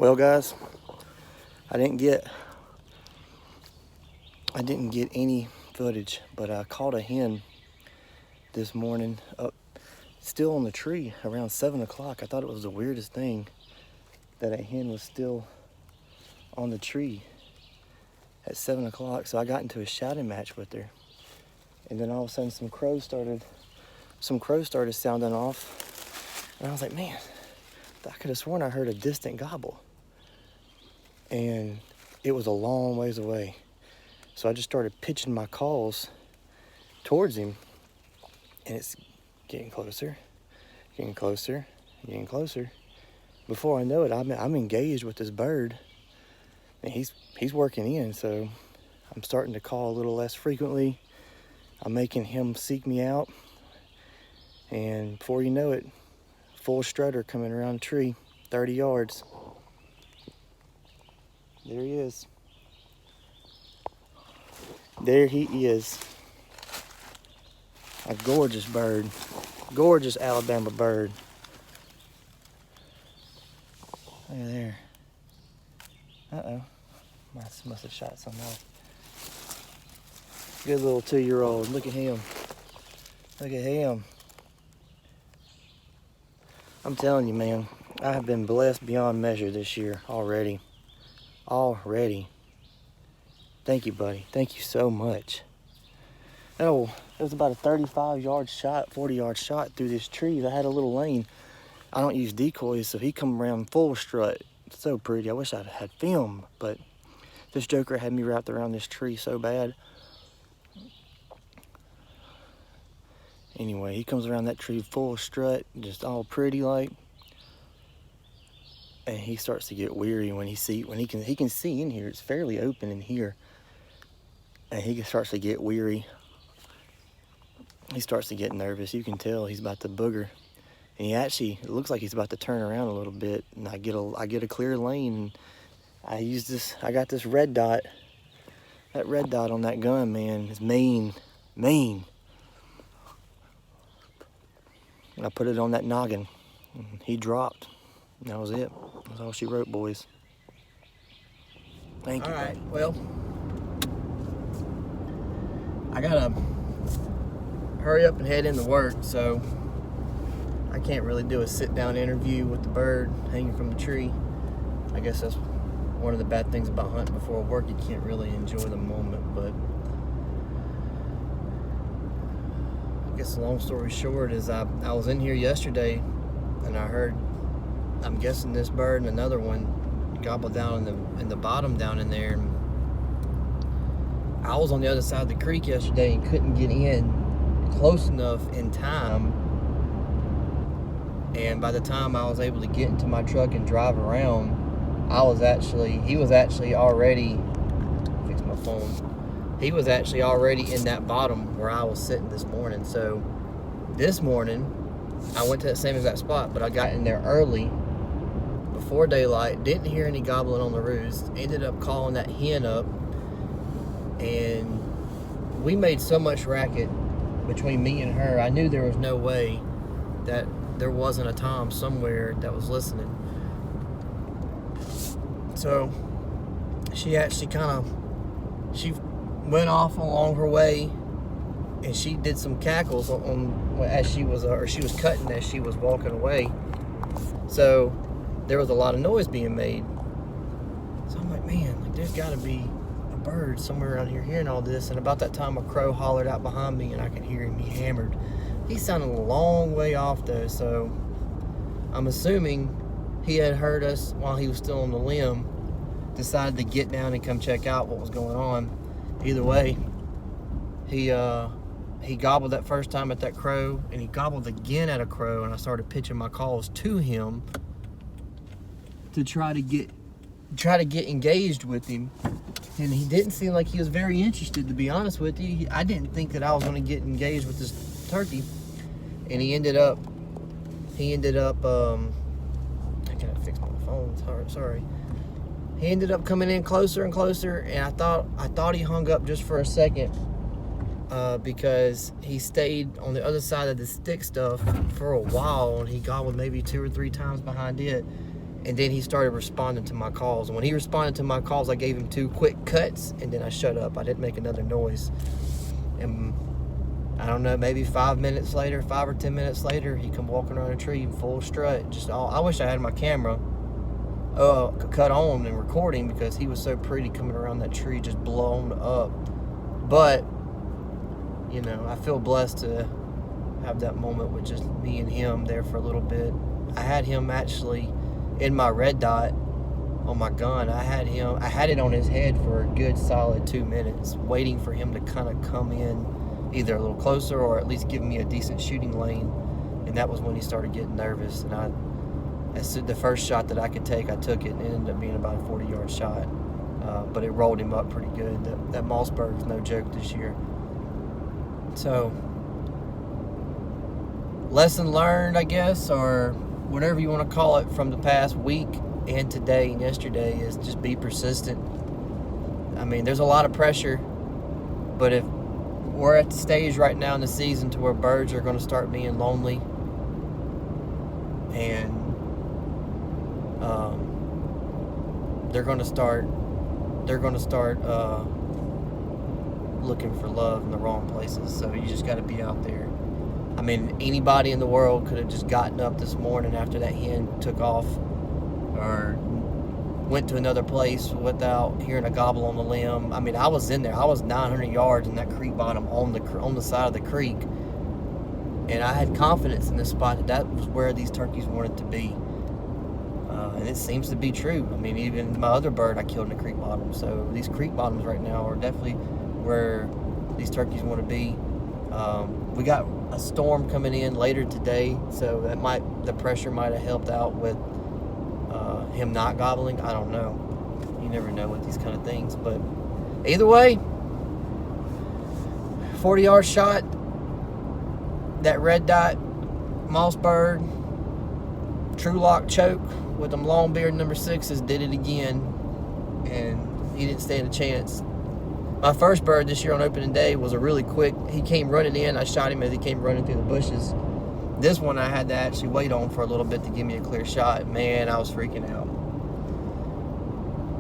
Well, guys, I didn't get any footage, but I caught a hen this morning up still on the tree around 7 o'clock. I thought it was the weirdest thing that a hen was still on the tree at 7 o'clock. So I got into a shouting match with her, and then all of a sudden some crows started sounding off, and I was like, man, I could have sworn I heard a distant gobble, and it was a long ways away. So I just started pitching my calls towards him, and it's getting closer, getting closer, getting closer. Before I know it, I'm engaged with this bird, and he's working in. So I'm starting to call a little less frequently. I'm making him seek me out, and before you know it, full strutter coming around the tree, 30 yards. There he is. There he is. A gorgeous bird. Gorgeous Alabama bird. Look at there. Uh-oh. Must have shot something else. Good little 2-year-old. Look at him. Look at him. I'm telling you, man, I have been blessed beyond measure this year already. Already. Thank you, buddy. Thank you so much. Oh, it was about a 35-yard shot, 40-yard shot through this tree. I had a little lane. I don't use decoys, so he come around full strut. It's so pretty. I wish I had film, but this joker had me wrapped around this tree so bad. Anyway, he comes around that tree full strut, just all pretty like. And he starts to get weary when he can see in here. It's fairly open in here. And he starts to get weary. He starts to get nervous. You can tell he's about to booger. And it looks like he's about to turn around a little bit. And I get a clear lane. And I got this red dot. That red dot on that gun, man, is mean. And I put it on that noggin. And he dropped. And that was it. That's all she wrote, boys. Thank you. All right, well, I gotta hurry up and head into work, so I can't really do a sit-down interview with the bird hanging from the tree. I guess that's one of the bad things about hunting before work. You can't really enjoy the moment, but I guess the long story short is I was in here yesterday, and I heard, I'm guessing this bird and another one gobble down in the bottom down in there. I was on the other side of the creek yesterday and couldn't get in close enough in time. And by the time I was able to get into my truck and drive around, he was actually already, fix my phone. He was actually already in that bottom where I was sitting this morning. So this morning, I went to that same exact spot, but I got in there early, before daylight, didn't hear any gobbling on the roost, ended up calling that hen up, and we made so much racket between me and her, I knew there was no way that there wasn't a Tom somewhere that was listening. So she actually she went off along her way, and she did some cackles as she was cutting as she was walking away. So there was a lot of noise being made. So I'm like, man, there's got to be a bird somewhere around here hearing all this. And about that time, a crow hollered out behind me, and I could hear him. He hammered. He sounded a long way off though, so I'm assuming he had heard us while he was still on the limb, decided to get down and come check out what was going on. Either way, he gobbled that first time at that crow, and he gobbled again at a crow, and I started pitching my calls to him to try to get engaged with him. And he didn't seem like he was very interested, to be honest with you. I didn't think that I was going to get engaged with this turkey. And he ended up I gotta fix my phone, sorry. He ended up coming in closer and closer, and I thought he hung up just for a second, because he stayed on the other side of the stick stuff for a while, and he gobbled maybe 2 or 3 times behind it. And then he started responding to my calls. And when he responded to my calls, I gave him 2 quick cuts, and then I shut up. I didn't make another noise. And I don't know, maybe 5 minutes later, 5 or 10 minutes later, he come walking around a tree in full strut. Just all, I wish I had my camera cut on and recording, because he was so pretty coming around that tree, just blown up. But, you know, I feel blessed to have that moment with just me and him there for a little bit. I had him actually in my red dot on my gun. I had it on his head for a good solid 2 minutes, waiting for him to kind of come in either a little closer or at least give me a decent shooting lane. And that was when he started getting nervous. And the first shot that I could take, I took it, and it ended up being about a 40-yard shot. But it rolled him up pretty good. That Mossberg is no joke this year. So, lesson learned, I guess, or whatever you want to call it, from the past week and today and yesterday, is just be persistent. I mean, there's a lot of pressure, but if we're at the stage right now in the season to where birds are going to start being lonely, and they're going to start looking for love in the wrong places. So you just got to be out there. I mean, anybody in the world could have just gotten up this morning after that hen took off, or went to another place without hearing a gobble on the limb. I mean, I was in there. I was 900 yards in that creek bottom on the side of the creek, and I had confidence in this spot that was where these turkeys wanted to be. And it seems to be true. I mean, even my other bird I killed in the creek bottom. So these creek bottoms right now are definitely where these turkeys want to be. We got a storm coming in later today, so the pressure might have helped out with him not gobbling. I don't know. You never know with these kind of things. But either way, 40-yard shot, that red dot Mossberg, true lock choke with them long beard number 6s did it again, and he didn't stand a chance. My first bird this year on opening day was a really quick, he came running in, I shot him as he came running through the bushes. This one I had to actually wait on for a little bit to give me a clear shot. Man, I was freaking out.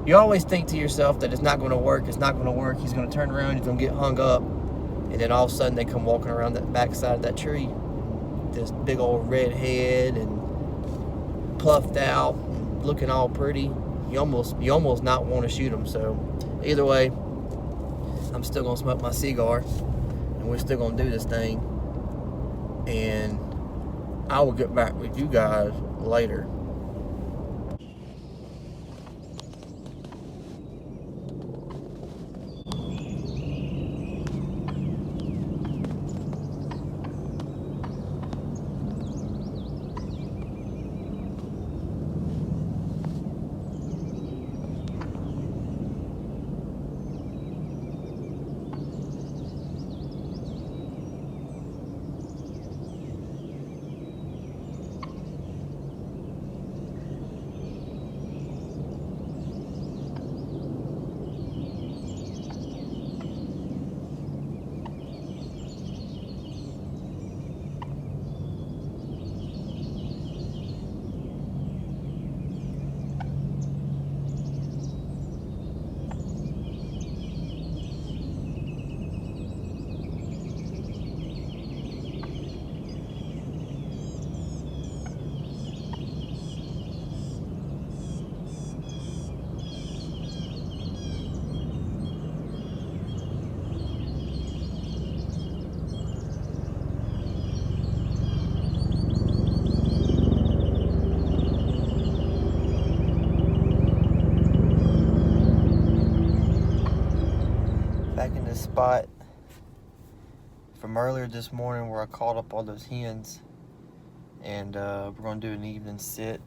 You always think to yourself that it's not going to work, he's going to turn around, he's going to get hung up, and then all of a sudden they come walking around that backside of that tree, this big old red head and puffed out, and looking all pretty. You almost not want to shoot them. So either way, I'm still gonna smoke my cigar, and we're still gonna do this thing, and I will get back with you guys later. Back in this spot from earlier this morning where I called up all those hens, and we're gonna do an evening sit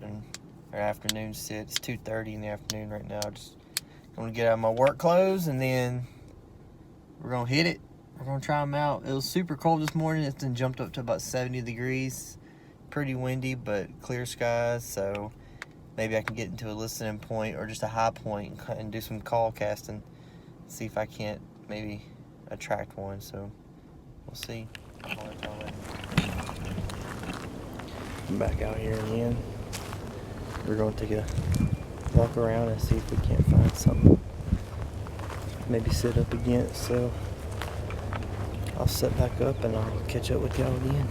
or afternoon sit. It's 2:30 in the afternoon right now. Just gonna get out of my work clothes, and then we're gonna hit it. We're gonna try them out. It was super cold this morning. It's then jumped up to about 70 degrees. Pretty windy, but clear skies, so maybe I can get into a listening point or just a high point and do some call casting. See if I can't maybe attract one. So we'll see. I'm back out here again. we're going to take a walk around and see if we can't find something. Maybe sit up again. So I'll set back up and I'll catch up with y'all again.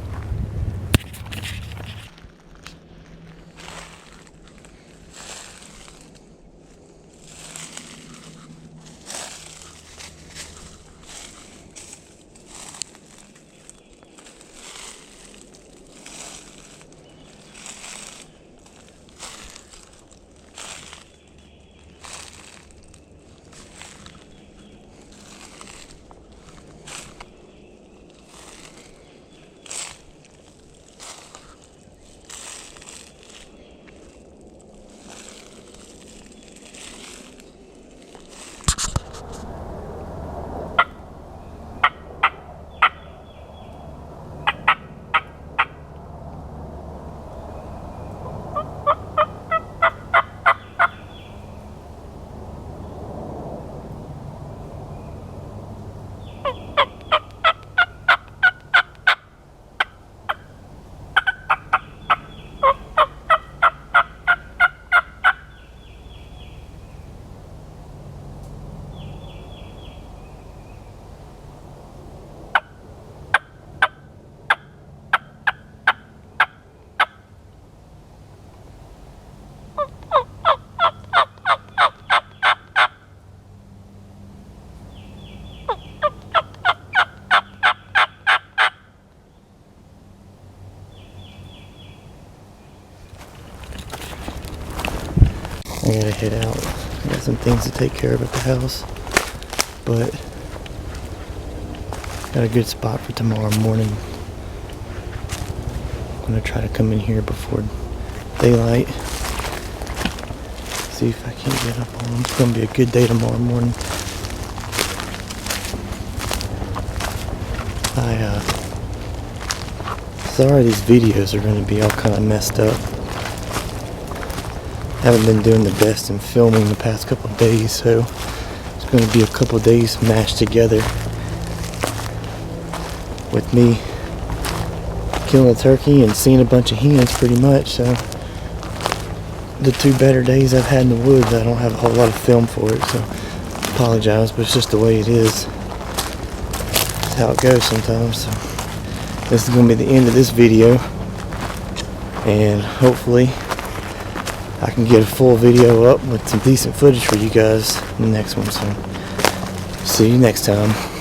I gotta head out. I got some things to take care of at the house, but got a good spot for tomorrow morning. I'm gonna try to come in here before daylight. See if I can get up on them. It's gonna be a good day tomorrow morning. Sorry these videos are gonna be all kind of messed up. Haven't been doing the best in filming the past couple of days, so it's going to be a couple of days mashed together with me killing a turkey and seeing a bunch of hens pretty much. So the 2 better days I've had in the woods, I don't have a whole lot of film for it, so I apologize, but it's just the way it is. It's how it goes sometimes. So this is going to be the end of this video, and hopefully I can get a full video up with some decent footage for you guys in the next one. So see you next time.